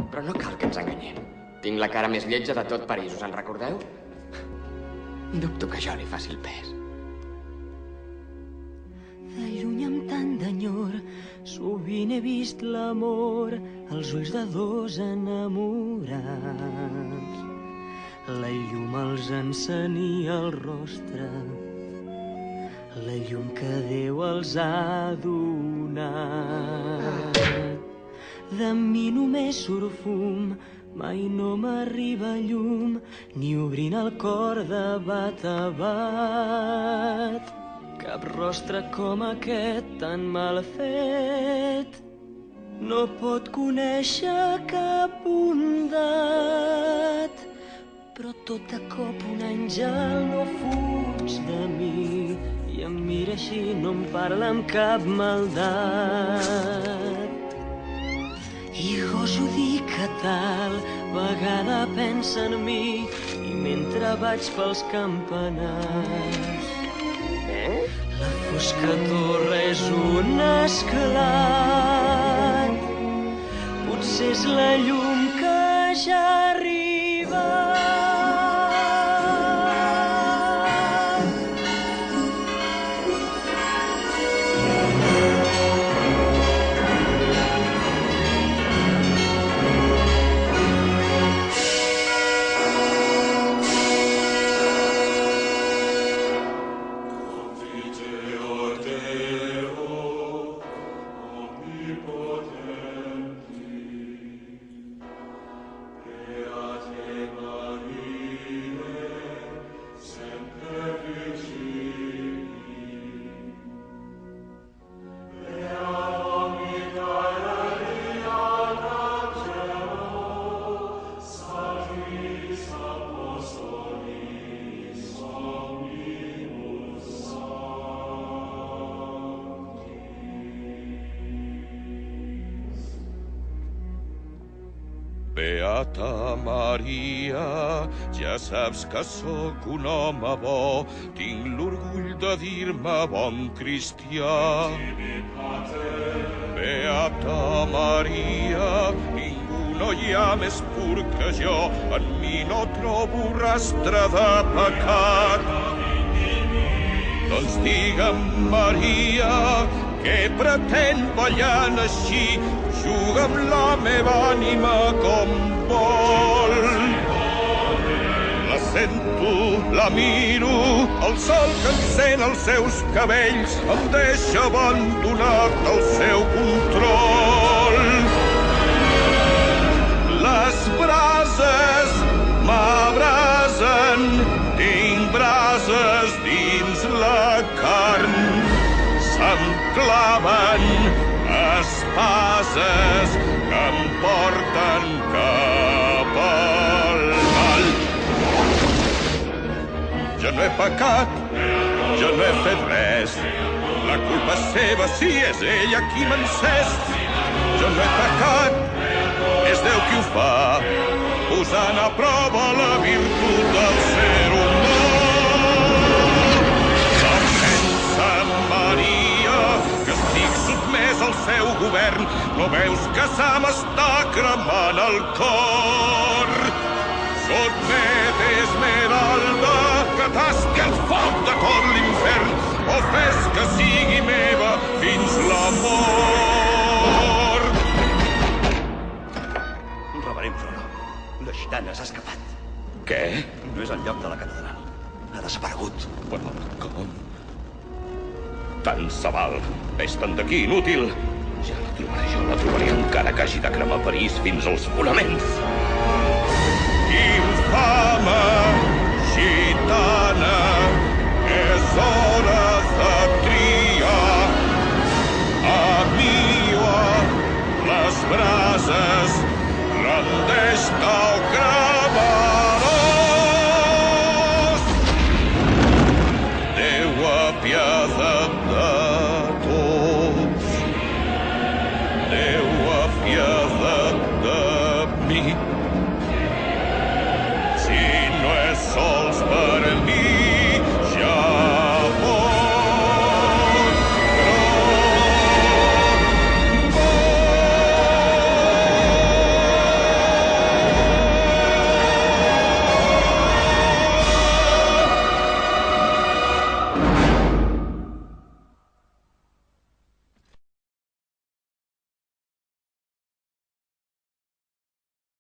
Però no cal que ens enganyem. Tinc la cara més lletja de tot París, us en recordeu? Dubto que jo li faci el pes. De lluny amb tant d'enyor, sovint he vist l'amor als ulls de dos enamorats. La llum els encenia el rostre, la llum que Déu els ha donat. De mi només surt fum, mai no m'arriba llum, ni obrint el cor de bat a bat. Cap rostre com aquest tan mal fet no pot conèixer cap bondat. Però tot de cop un àngel no fuig de mi i em mira així, no em parla amb cap maldat. I goso dir que tal vegada pensa en mi i mentre vaig pels campanars la fosca torre és un esclat. Potser és la llum que ja arriba. Beata Maria, ja saps que sóc un home bo, tinc l'orgull de dir-me bon cristià. Beata Maria, ningú no hi ha més pur que jo, en mi no trobo rastre de pecat. Doncs digue'm, Maria, què pretén ballant així? Juga amb la meva ànima com vol. La sento, la miro, el sol que encén els seus cabells em deixa abandonat al seu control. Les brases m'abrasen, tinc brases dins la carn, se'm claven espases que em porten cap al mal. Jo no he pecat, jo no he fet res, la culpa és seva si és ella qui m'ha encès. Jo no he pecat, és Déu qui ho fa, posant a prova la virtut del ser humà. Defensa Maria, que estic sotmès al seu govern, no veus que se m'està cremant el cor? Sotmet Esmeralda, que tasqui el foc de tot l'infern, o fes que sigui meva fins la mort. Reverend Frollo, la gitana s'ha escapat. Què? No és al lloc de la catedral. Ha desaparegut. Però com? Tant se val. Ves-te'n d'aquí, inútil. Ja la trobaré encara que hagi de cremar París fins als fonaments. Infame gitana, és hora de triar. A mi o a les brases, rendeix-te o cremaràs. Déu apiada't de tots, Déu apiada't de mi.